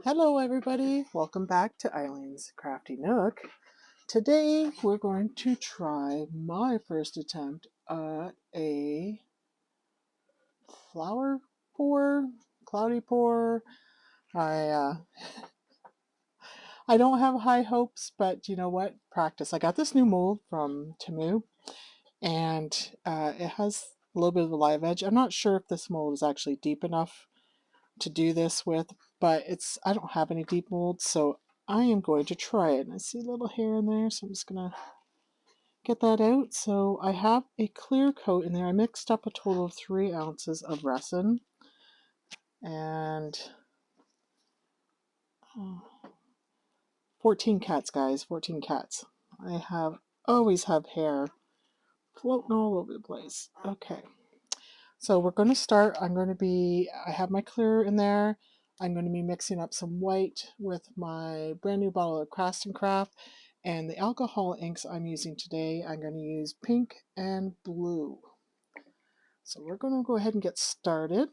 Hello everybody, welcome back to Eileen's Crafty Nook. Today we're going to try my first attempt at a flower pour, cloudy pour. I I don't have high hopes, but you know what? Practice. I got this new mold from Temu, and it has a little bit of a live edge. I'm not sure if this mold is actually deep enough to do this with, but I don't have any deep molds, so I am going to try it. And I see a little hair in there, so I'm just gonna get that out. So I have a clear coat in there. I mixed up a total of 3 ounces of resin and 14 cats, guys, 14 cats. Always have hair floating all over the place. Okay. So we're going to start. I have my clear in there. I'm going to be mixing up some white with my brand new bottle of Crafts and Craft. And the alcohol inks I'm using today, I'm going to use pink and blue. So we're going to go ahead and get started.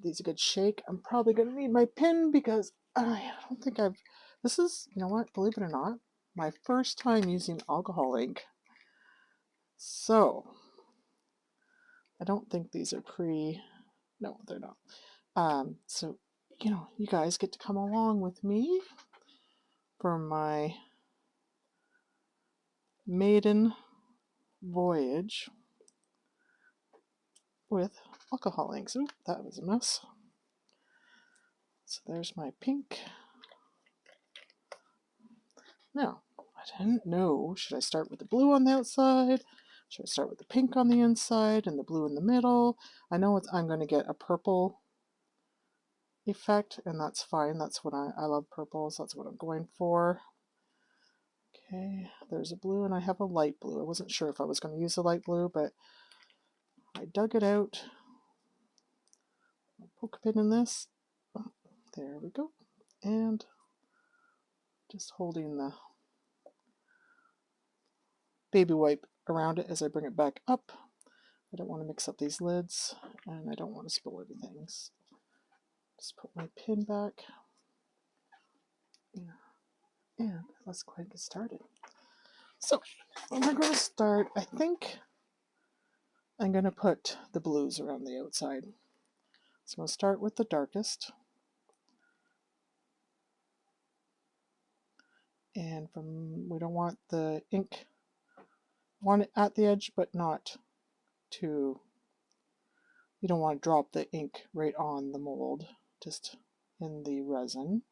These a good shake. I'm probably going to need my pin because I don't think this is, you know what, believe it or not, my first time using alcohol ink. So I don't think these are no, they're not. So, you guys get to come along with me for my maiden voyage with alcohol inks. Ooh, that was a mess. So there's my pink. Now, I didn't know, should I start with the blue on the outside? Should I start with the pink on the inside and the blue in the middle? I know I'm going to get a purple effect, and that's fine. That's what I love purples. That's what I'm going for. Okay, there's a blue, and I have a light blue. I wasn't sure if I was going to use a light blue, but I dug it out. I'll poke a pin in this. Oh, there we go. And just holding the baby wipe around it as I bring it back up. I don't want to mix up these lids, and I don't want to spill anything. So just put my pin back. Yeah. And let's go ahead and get started. So we're going to start, I think I'm going to put the blues around the outside. So I'll start with the darkest. And we don't want the ink, want it at the edge, but not too, you don't want to drop the ink right on the mold, just in the resin.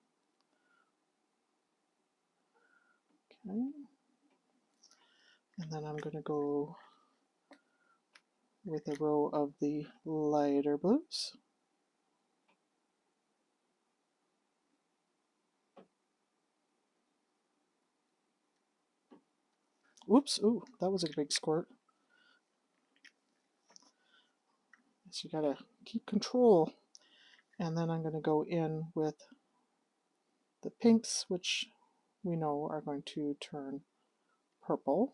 Okay. And then I'm going to go with a row of the lighter blues. Whoops, ooh, that was a big squirt. So you gotta keep control. And then I'm going to go in with the pinks, which we know are going to turn purple.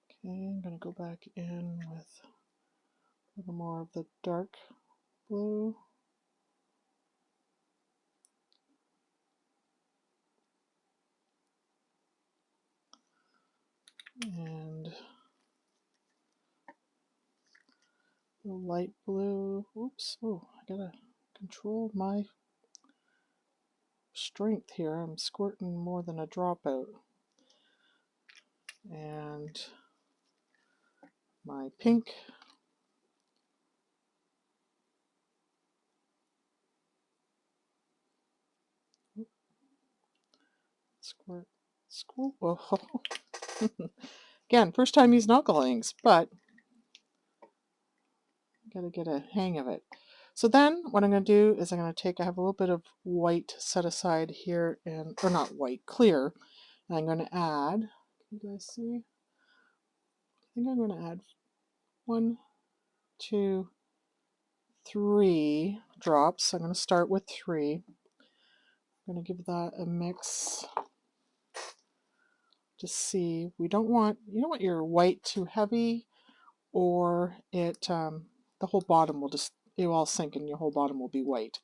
Okay, I'm going to go back in with a little more of the dark blue. And the light blue. Oops, oh, I gotta control my strength here. I'm squirting more than a drop out. And my pink. Squirt, squirt. Oh. Again, first time using alcohol inks, but gotta get a hang of it. So then what I'm going to do is I have a little bit of white set aside here, or not white, clear, and I'm going to add, can you guys see? I think I'm going to add 1, 2, 3 drops. I'm going to start with 3. I'm going to give that a mix to see. We don't want, you don't want your white too heavy, or the whole bottom will just it will all sink and your whole bottom will be white.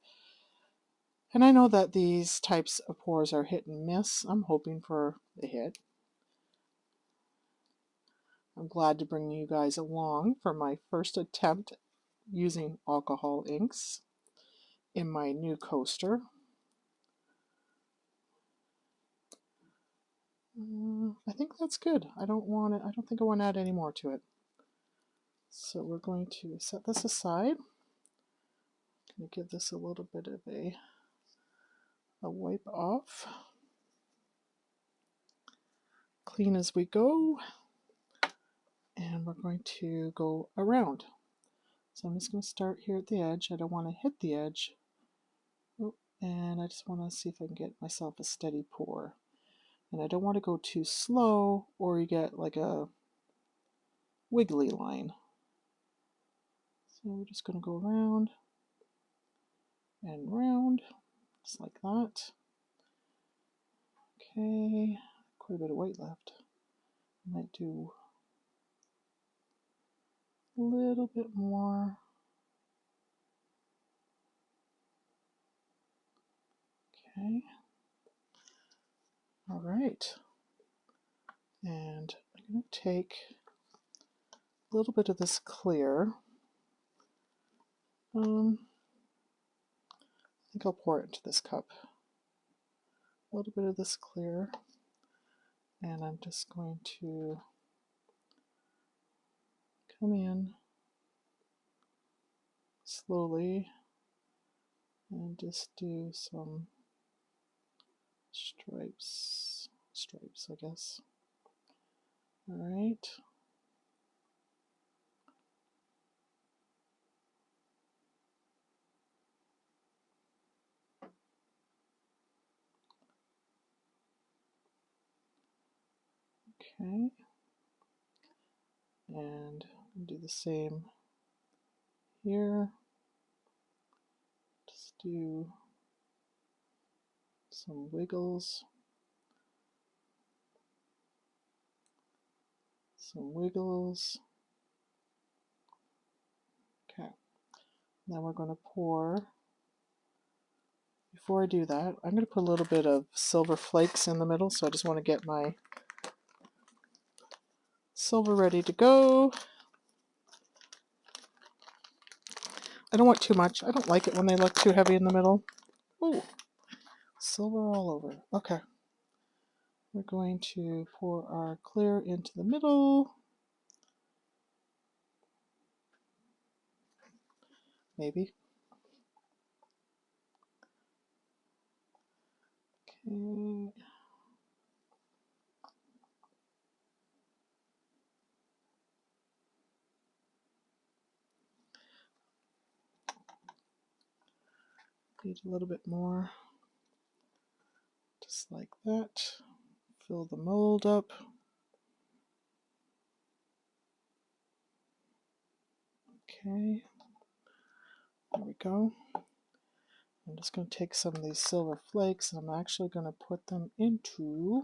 And I know that these types of pours are hit and miss. I'm hoping for a hit. I'm glad to bring you guys along for my first attempt using alcohol inks in my new coaster. I think that's good. I don't think I want to add any more to it. So we're going to set this aside. I'm going to give this a little bit of a wipe off. Clean as we go. And we're going to go around. So I'm just going to start here at the edge. I don't want to hit the edge. Oh, and I just want to see if I can get myself a steady pour. And I don't want to go too slow or you get like a wiggly line. So we're just going to go around and round, just like that. Okay, quite a bit of white left. I might do a little bit more. Okay. All right. And I'm going to take a little bit of this clear. I think I'll pour it into this cup. A little bit of this clear. And I'm just going to come in slowly and just do some stripes, I guess. All right. Okay. And do the same here. Just do some wiggles. Some wiggles. Okay. Now we're going to pour. Before I do that, I'm going to put a little bit of silver flakes in the middle, so I just want to get my silver ready to go. I don't want too much. I don't like it when they look too heavy in the middle. Ooh, silver all over. Okay. We're going to pour our clear into the middle. Maybe. Okay. Need a little bit more. Just like that. Fill the mold up. Okay. There we go. I'm just going to take some of these silver flakes and I'm actually going to put them into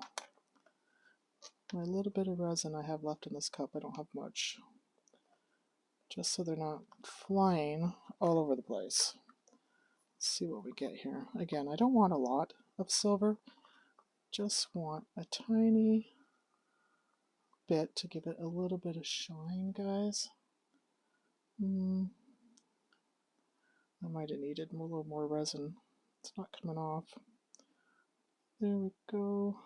my little bit of resin I have left in this cup. I don't have much. Just so they're not flying all over the place. Let's see what we get here. Again, I don't want a lot of silver. Just want a tiny bit to give it a little bit of shine, guys. I might have needed a little more resin. It's not coming off. There we go.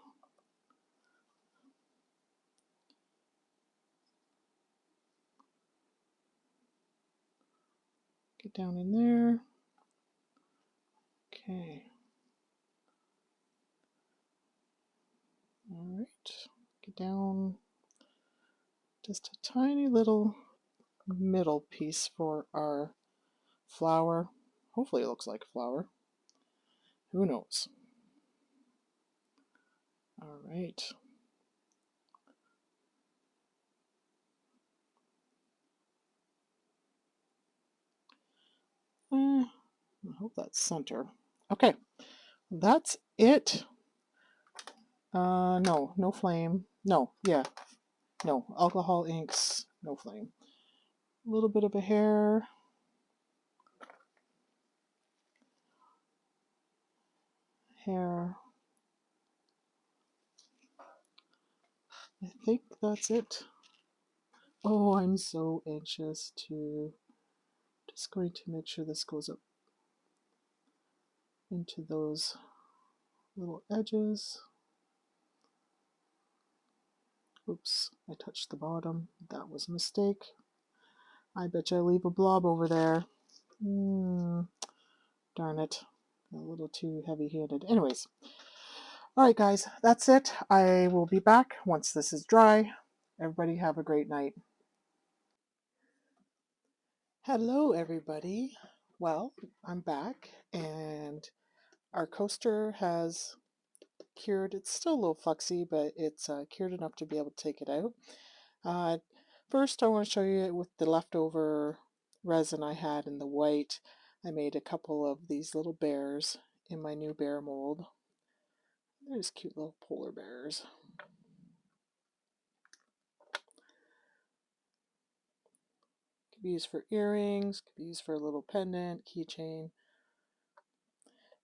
Get down in there. Okay. All right. Get down just a tiny little middle piece for our flower. Hopefully it looks like a flower. Who knows? All right. I hope that's center. Okay, that's it. No, no flame. No, yeah, no. Alcohol inks, no flame. A little bit of a hair. hair. I think that's it. Oh, I'm so anxious to, just going to make sure this goes up into those little edges. Oops, I touched the bottom. That was a mistake. I bet you I leave a blob over there. Darn it. A little too heavy-handed. Anyways. Alright guys, that's it. I will be back once this is dry. Everybody have a great night. Hello everybody. Well, I'm back and our coaster has cured. It's still a little fluxy, but it's cured enough to be able to take it out. First, I want to show you with the leftover resin I had in the white. I made a couple of these little bears in my new bear mold. There's cute little polar bears. Could be used for earrings, could be used for a little pendant, keychain.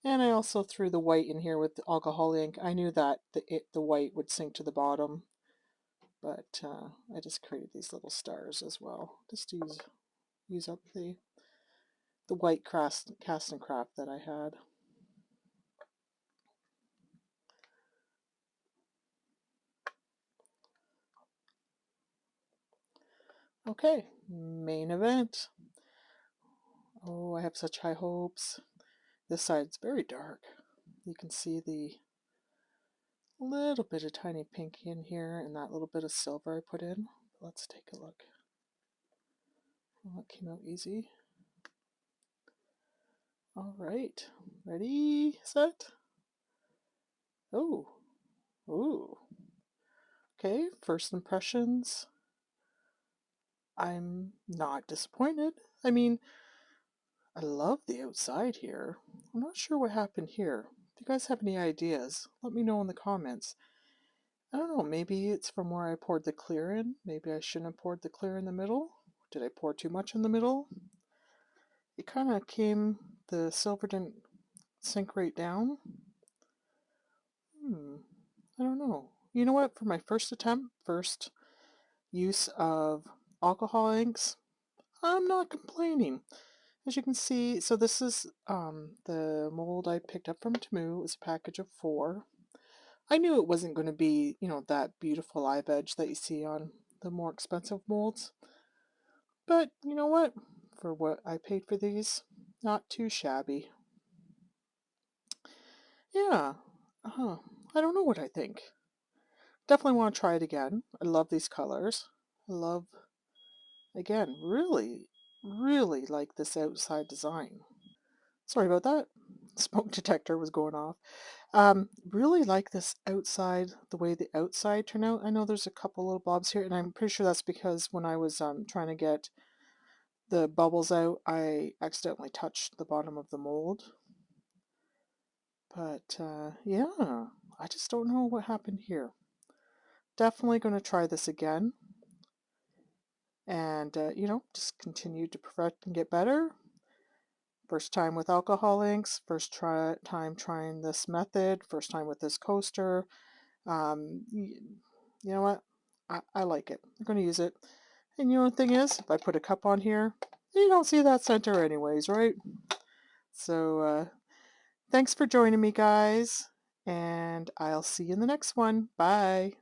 And I also threw the white in here with the alcohol ink. I knew that the white would sink to the bottom, but I just created these little stars as well, just to use up the white cast and craft that I had. Okay, main event. Oh, I have such high hopes. This side's very dark. You can see the little bit of tiny pink in here and that little bit of silver I put in. Let's take a look. Oh, it came out easy. All right, ready, set. Oh, ooh. Okay, first impressions. I'm not disappointed. I mean, I love the outside here. I'm not sure what happened here. If you guys have any ideas, let me know in the comments. I don't know, maybe it's from where I poured the clear in. Maybe I shouldn't have poured the clear in the middle. Did I pour too much in the middle? It kind of came, the silver didn't sink right down. I don't know. You know what? For my first attempt, first use of alcohol inks, I'm not complaining. As you can see, so this is the mold I picked up from Temu. It was a package of 4. I knew it wasn't going to be, that beautiful eye edge that you see on the more expensive molds. But you know what? For what I paid for these, not too shabby. Yeah. I don't know what I think. Definitely want to try it again. I love these colors. I love, again, really, really like this outside design. Sorry about that. Smoke detector was going off. Really like this outside, the way the outside turned out. I know there's a couple little blobs here, and I'm pretty sure that's because when I was trying to get the bubbles out, I accidentally touched the bottom of the mold. But yeah, I just don't know what happened here. Definitely going to try this again. And, just continue to perfect and get better. First time with alcohol inks, time trying this method, first time with this coaster. You know what? I like it. I'm going to use it. And the thing is, if I put a cup on here, you don't see that center anyways, right? So, thanks for joining me, guys. And I'll see you in the next one. Bye.